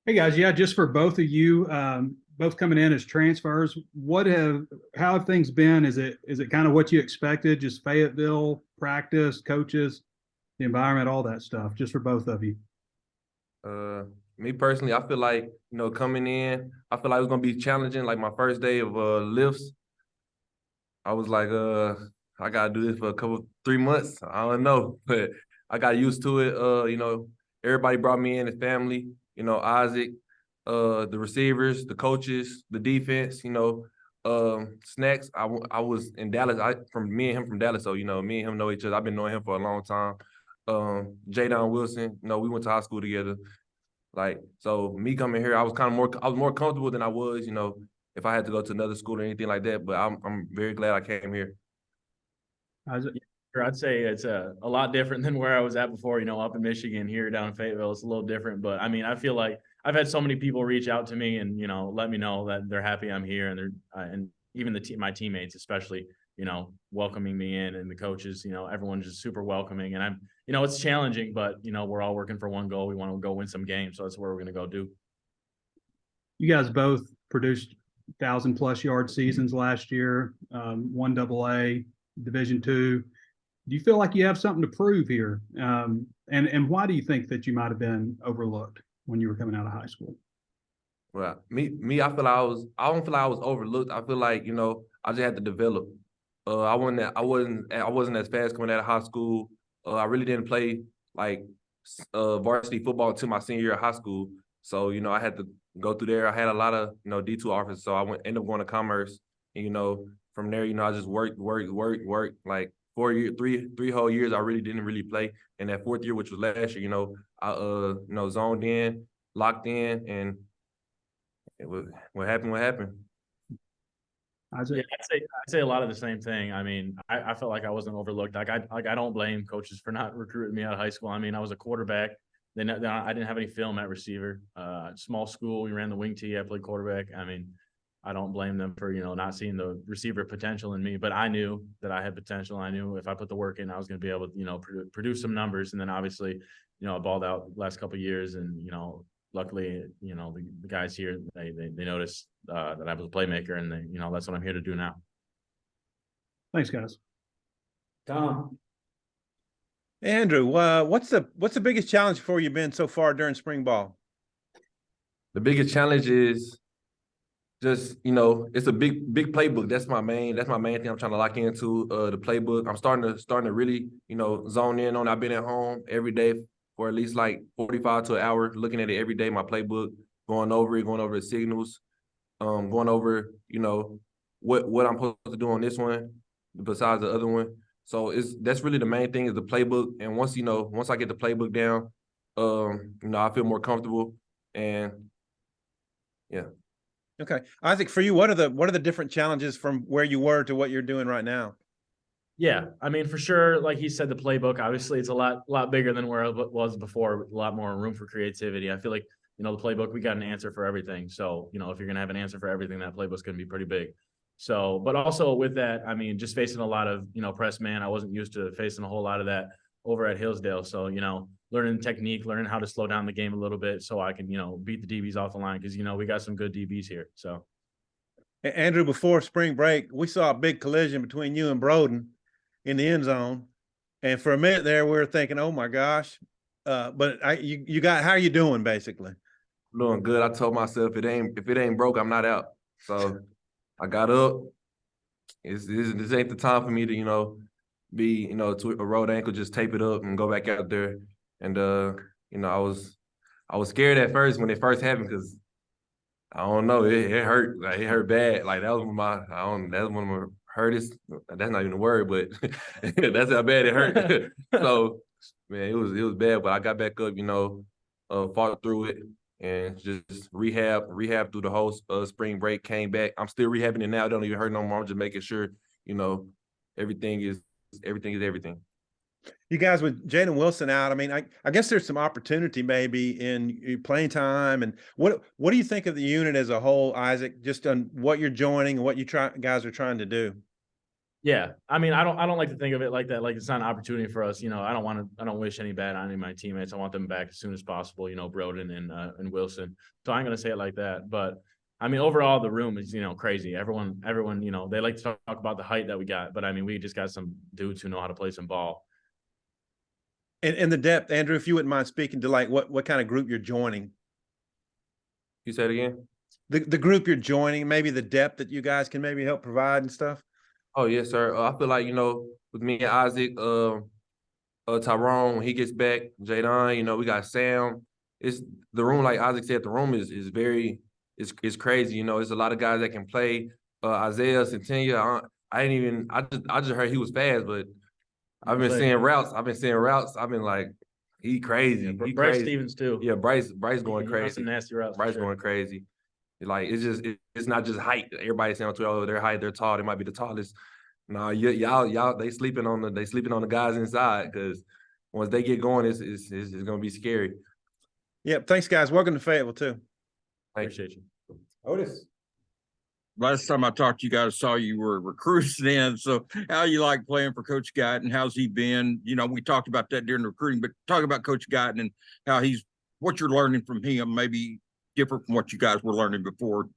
Hey guys, yeah, just for both of you, both coming in as transfers, how have things been? Is it kind of what you expected? Just Fayetteville, practice, coaches, the environment, all that stuff, just for both of you. Uh, Me personally, I feel like, coming in, I feel like it was gonna be challenging. Like my first day of lifts, I was like, I gotta do this for 3 months. I don't know, but I got used to it. Everybody brought me in as family. Isaac, the receivers, the coaches, the defense. Snacks. I was in Dallas. From me and him from Dallas, so me and him know each other. I've been knowing him for a long time. Jadon Wilson. We went to high school together. Like, so me coming here, I was more comfortable than I was, if I had to go to another school or anything like that. But I'm very glad I came here. Isaac? Sure, I'd say it's a lot different than where I was at before, up in Michigan. Here down in Fayetteville, it's a little different. But I mean, I feel like I've had so many people reach out to me and, let me know that they're happy I'm here. And and even my teammates, especially, welcoming me in, and the coaches, everyone's just super welcoming. And it's challenging, but, we're all working for one goal. We want to go win some games. So that's what we're going to go do. You guys both produced 1,000+ yard seasons last year, one AA, Division II. Do you feel like you have something to prove here? And why do you think that you might have been overlooked when you were coming out of high school? Well, I feel I don't feel like I was overlooked. I feel like, I just had to develop. I wasn't as fast coming out of high school. I really didn't play like varsity football until my senior year of high school. So, I had to go through there. I had a lot of, D2 offers. So ended up going to commerce. And, from there, I just worked. Like 4 years, three whole years, I really didn't really play. And that fourth year, which was last year, I zoned in, locked in, and what happened. Isaac? Yeah, I'd say a lot of the same thing. I mean, I felt like I wasn't overlooked. I don't blame coaches for not recruiting me out of high school. I mean, I was a quarterback. Then I didn't have any film at receiver. Small school, we ran the wing tee. I played quarterback. I mean, I don't blame them for not seeing the receiver potential in me. But I knew that I had potential. I knew if I put the work in, I was going to be able to produce some numbers. And then obviously, I balled out the last couple of years, and luckily, the guys here they noticed that I was a playmaker, and that's what I'm here to do now. Thanks, guys. Tom. Andrew, what's the biggest challenge for you been so far during spring ball? The biggest challenge is just, it's a big playbook. That's my main thing I'm trying to lock into, the playbook. I'm starting to really, zone in on it. I've been at home every day for at least like 45 to an hour, looking at it every day, my playbook, going over the signals, going over, what I'm supposed to do on this one besides the other one. So that's really the main thing is the playbook. And once I get the playbook down, I feel more comfortable. And yeah. Okay, Isaac, for you, what are the different challenges from where you were to what you're doing right now? Yeah, I mean, for sure, like he said, the playbook, obviously it's a lot bigger than where it was before, a lot more room for creativity. I feel like, the playbook, we got an answer for everything. So, if you're going to have an answer for everything, that playbook's going to be pretty big. So, but also with that, I mean, just facing a lot of, press man, I wasn't used to facing a whole lot of that over at Hillsdale. So, learning technique, learning how to slow down the game a little bit so I can, beat the DBs off the line because, we got some good DBs here. So, Andrew, before spring break, we saw a big collision between you and Broden in the end zone. And for a minute there, we were thinking, oh my gosh. But how are you doing basically? I'm doing good. I told myself if it ain't broke, I'm not out. So I got up. This ain't the time for me to, be, to a road ankle, just tape it up and go back out there. And I was scared at first when it first happened because I don't know, it hurt. Like, it hurt bad. Like that's one of my hurtest. That's not even a word, but that's how bad it hurt. So man, it was bad, but I got back up, fought through it and just rehab through the whole spring break, came back. I'm still rehabbing it now. It don't even hurt no more. I'm just making sure, everything is everything. You guys with Jadon Wilson out, I mean, I guess there's some opportunity maybe in playing time. And what do you think of the unit as a whole, Isaac, just on what you're joining and what guys are trying to do? Yeah, I mean, I don't like to think of it like that. Like it's not an opportunity for us. I don't wish any bad on any of my teammates. I want them back as soon as possible. Broden and Wilson. So I'm gonna say it like that. But I mean, overall, the room is crazy. Everyone, they like to talk about the height that we got, but I mean, we just got some dudes who know how to play some ball. And the depth, Andrew, if you wouldn't mind speaking to like what kind of group you're joining. You said it again? The group you're joining, maybe the depth that you guys can maybe help provide and stuff. Oh yes, sir. I feel like with me and Isaac, Tyrone when he gets back, Jadon, we got Sam. It's the room, like Isaac said, the room is very is crazy. There's a lot of guys that can play. Isaiah Centennia, I just heard he was fast, but I've been seeing routes. I've been like, he crazy. Yeah, He Bryce crazy. Stevens too. Yeah, Bryce going He runs crazy. some nasty routes. Bryce for sure. going crazy. Like it's not just height. Everybody's saying on Twitter, oh, their height, they're tall. They might be the tallest. No, y'all, they sleeping on the guys inside because once they get going, it's gonna be scary. Yeah, thanks, guys. Welcome to Fayetteville too. Appreciate you. Otis. Last time I talked to you guys, saw you were recruited in. So how you like playing for Coach Guyton? How's he been? We talked about that during the recruiting, but talk about Coach Guyton and how what you're learning from him, maybe different from what you guys were learning before,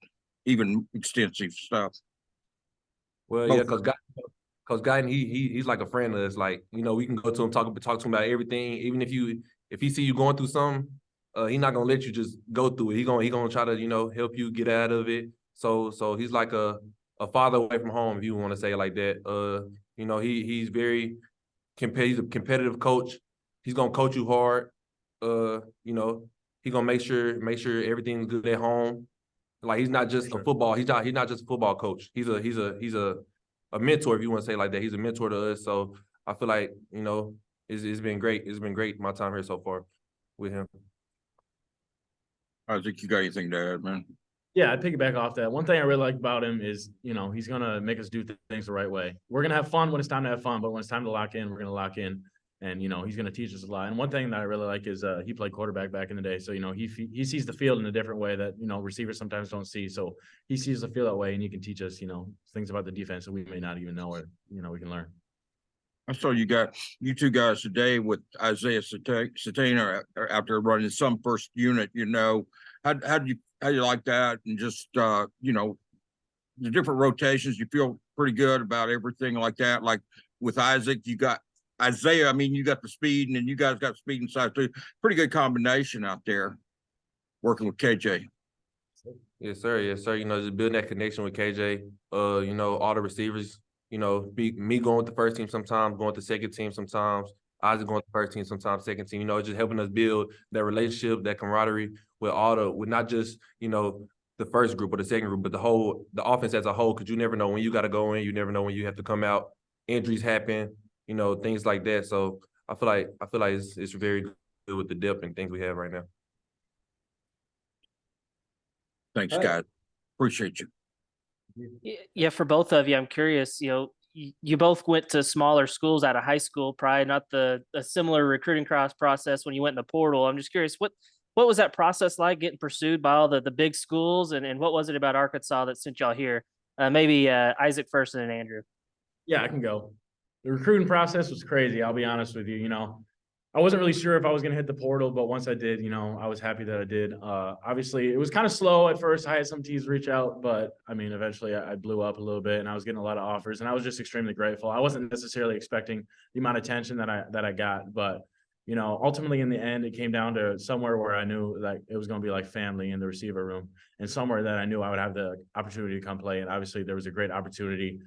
even extensive stuff. Well, yeah, because Guyton, he's like a friend of us. Like, we can go to him, talk to him about everything. Even if he see you going through something, he's not gonna let you just go through it. He gonna try to, help you get out of it. So he's like a father away from home, if you want to say it like that. He's very he's a competitive coach. He's gonna coach you hard. He's gonna make sure everything's good at home. Like he's not just a football. He's not just a football coach. He's a mentor, if you want to say it like that. He's a mentor to us. So I feel like it's been great. It's been great my time here so far with him. I think you got anything to add, man? Yeah, I'd piggyback off that. One thing I really like about him is, he's going to make us do things the right way. We're going to have fun when it's time to have fun, but when it's time to lock in, we're going to lock in. And, he's going to teach us a lot. And one thing that I really like is he played quarterback back in the day. So, he sees the field in a different way that, receivers sometimes don't see. So he sees the field that way and he can teach us, things about the defense that we may not even know or, we can learn. I saw you two guys today with Isaiah Satana out there running some first unit, how do you like that? And just, the different rotations, you feel pretty good about everything like that. Like with Isaac, you got Isaiah, I mean, you got the speed and then you guys got speed and size too. Pretty good combination out there working with KJ. Yes, sir. Yes, sir. Just building that connection with KJ. All the receivers, me going with the first team sometimes, going with the second team sometimes, Isaac going with the first team sometimes, second team, just helping us build that relationship, that camaraderie with not just, the first group or the second group, but the offense as a whole, because you never know when you got to go in, you never know when you have to come out. Injuries happen, things like that. So I feel like it's very good with the depth and things we have right now. Thanks, guys. Appreciate you. Yeah, for both of you, I'm curious, you both went to smaller schools out of high school, probably not a similar recruiting process when you went in the portal. I'm just curious, what was that process like getting pursued by all the big schools and what was it about Arkansas that sent y'all here? Maybe Isaac first and then Andrew. Yeah, I can go. The recruiting process was crazy. I'll be honest with you. I wasn't really sure if I was going to hit the portal, but once I did, I was happy that I did. Obviously, it was kind of slow at first. I had some teams reach out, but I mean, eventually I blew up a little bit and I was getting a lot of offers and I was just extremely grateful. I wasn't necessarily expecting the amount of attention that I got, but ultimately in the end, it came down to somewhere where I knew that it was going to be like family in the receiver room and somewhere that I knew I would have the opportunity to come play. And obviously there was a great opportunity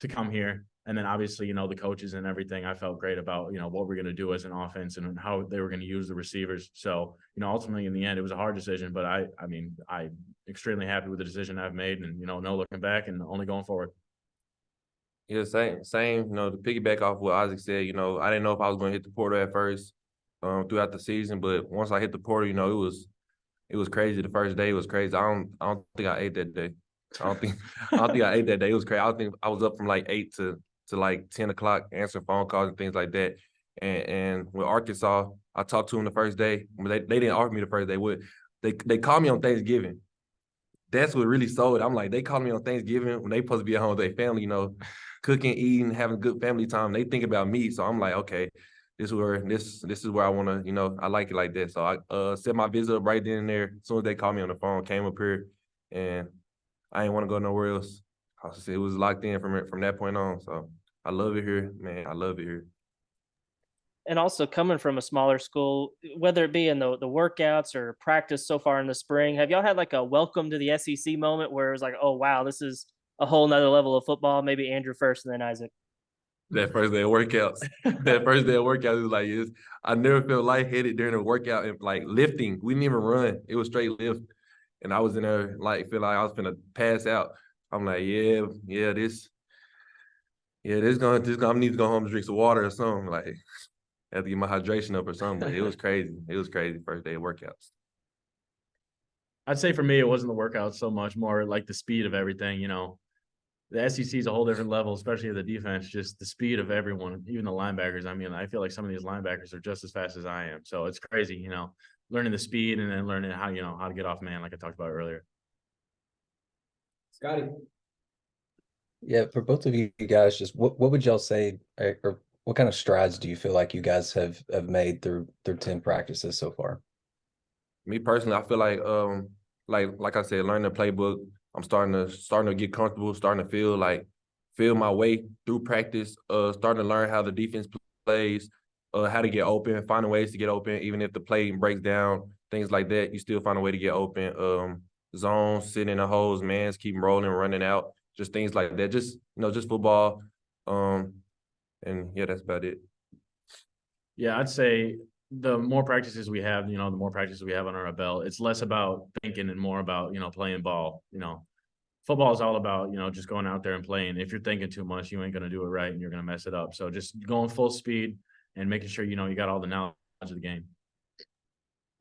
to come here. And then obviously, the coaches and everything, I felt great about, what we're going to do as an offense and how they were going to use the receivers. So, ultimately in the end, it was a hard decision, but I'm extremely happy with the decision I've made and, no looking back and only going forward. Yeah, same, to piggyback off what Isaac said, I didn't know if I was going to hit the portal at first throughout the season, but once I hit the portal, it was crazy. The first day was crazy. I don't think I ate that day. I don't think I ate that day. It was crazy. I think I was up from like 8 to like 10 o'clock answering phone calls and things like that. And with Arkansas, I talked to them the first day. They didn't offer me the first day. They called me on Thanksgiving. That's what really sold. I'm like, they called me on Thanksgiving when they supposed to be at home with their family, cooking, eating, having good family time. They think about me. So I'm like, okay, this is where I want to, I like it like that. So I set my visit up right then and there. As soon as they called me on the phone, came up here, and I didn't want to go nowhere else. It was locked in from that point on. So I love it here, man. I love it here. And also coming from a smaller school, whether it be in the workouts or practice so far in the spring, have y'all had like a welcome to the SEC moment where it was like, oh wow, this is a whole nother level of football? Maybe Andrew first and then Isaac. That first day of workouts. That first day of workouts, it was like, I never felt lightheaded during a workout and like lifting. We didn't even run. It was straight lift. And I was in there like feel like I was finna pass out. I'm like, this I need to go home and drink some water or something. Like, I have to get my hydration up or something. But it was crazy. It was crazy first day of workouts. I'd say for me, it wasn't the workout so much, more like the speed of everything. The SEC is a whole different level, especially the defense, just the speed of everyone, even the linebackers. I mean, I feel like some of these linebackers are just as fast as I am. So it's crazy, learning the speed and then learning how to get off man, like I talked about earlier. Scotty. Yeah, for both of you guys, just what would y'all say, or what kind of strides do you feel like you guys have made through 10 practices so far? Me personally, I feel like I said, learning the playbook. I'm starting to get comfortable, starting to feel my way through practice, starting to learn how the defense plays, how to get open, finding ways to get open, even if the play breaks down, things like that, you still find a way to get open. Zones, sitting in the holes, mans, keep rolling, running out, just things like that. Just football. And yeah, that's about it. Yeah, I'd say the more practices we have, the more practices we have on our belt, it's less about thinking and more about, playing ball. Football is all about, just going out there and playing. If you're thinking too much, you ain't going to do it right and you're going to mess it up. So just going full speed and making sure, you got all the knowledge of the game.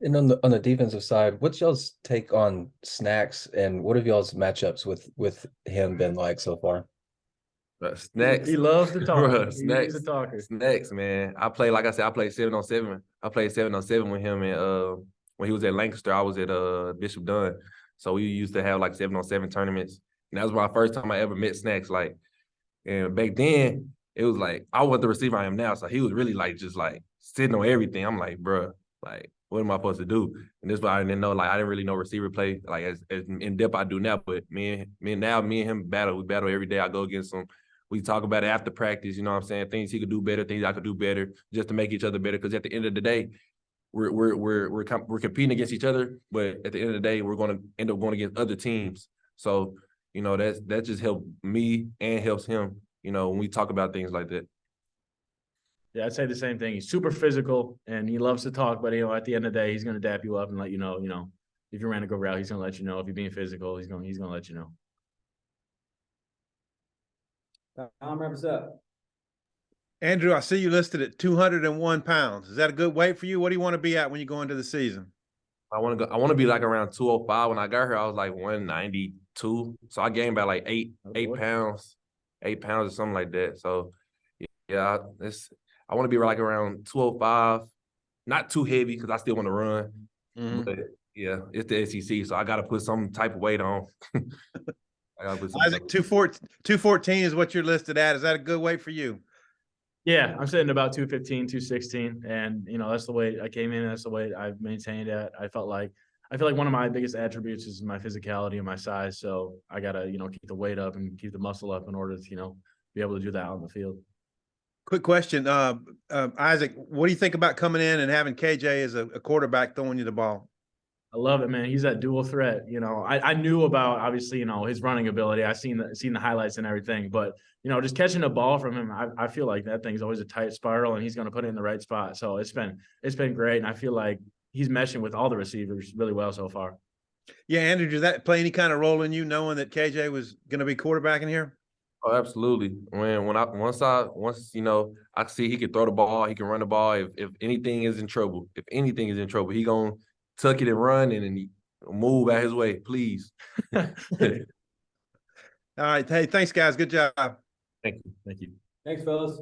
And on the defensive side, what's y'all's take on Snacks, and what have y'all's matchups with him been like so far? Snacks. He loves to talk. Bruh, He's a talker. Snacks, man. I played 7-on-7. I played 7-on-7 with him, and when he was at Lancaster, I was at Bishop Dunn. So we used to have like 7-on-7 tournaments. And that was my first time I ever met Snacks. And back then, it was like I wasn't the receiver I am now. So he was really just sitting on everything. I'm like, bruh, what am I supposed to do? And this is why I didn't know, I didn't really know receiver play as in depth I do now. But me and him battle. We battle every day. I go against him. We talk about it after practice, you know what I'm saying? Things he could do better, things I could do better, just to make each other better. Because at the end of the day, we're competing against each other, but at the end of the day, we're going to end up going against other teams. So, that just helped me and helps him, when we talk about things like that. Yeah, I'd say the same thing. He's super physical and he loves to talk, but at the end of the day, he's going to dap you up and let you know, if you ran a go route, he's going to let you know. If you're being physical, he's going to let you know. Tom, wrap us up. Andrew, I see you listed at 201 pounds. Is that a good weight for you? What do you want to be at when you go into the season? I want to be around 205. When I got here, I was 192. So I gained about 8 pounds, 8 pounds or something like that. So yeah, I want to be around 205. Not too heavy because I still want to run. Mm-hmm. But yeah, it's the SEC, so I got to put some type of weight on. Isaac, 214 is what you're listed at. Is that a good weight for you? Yeah, I'm sitting about 215, 216. And, that's the way I came in. That's the way I've maintained it. I feel like one of my biggest attributes is my physicality and my size. So I got to, keep the weight up and keep the muscle up in order to, be able to do that out in the field. Quick question. Isaac, what do you think about coming in and having KJ as a quarterback throwing you the ball? I love it, man. He's that dual threat. I knew about obviously, his running ability. I've seen the highlights and everything, but just catching a ball from him, I feel like that thing's always a tight spiral and he's going to put it in the right spot. So it's been great. And I feel like he's meshing with all the receivers really well so far. Yeah. Andrew, did that play any kind of role in you knowing that KJ was going to be quarterbacking here? Oh, absolutely. Once I see he can throw the ball, he can run the ball. If anything is in trouble, he gonna tuck it and run and then move out his way, please. All right. Hey, thanks, guys. Good job. Thank you. Thank you. Thanks, fellas.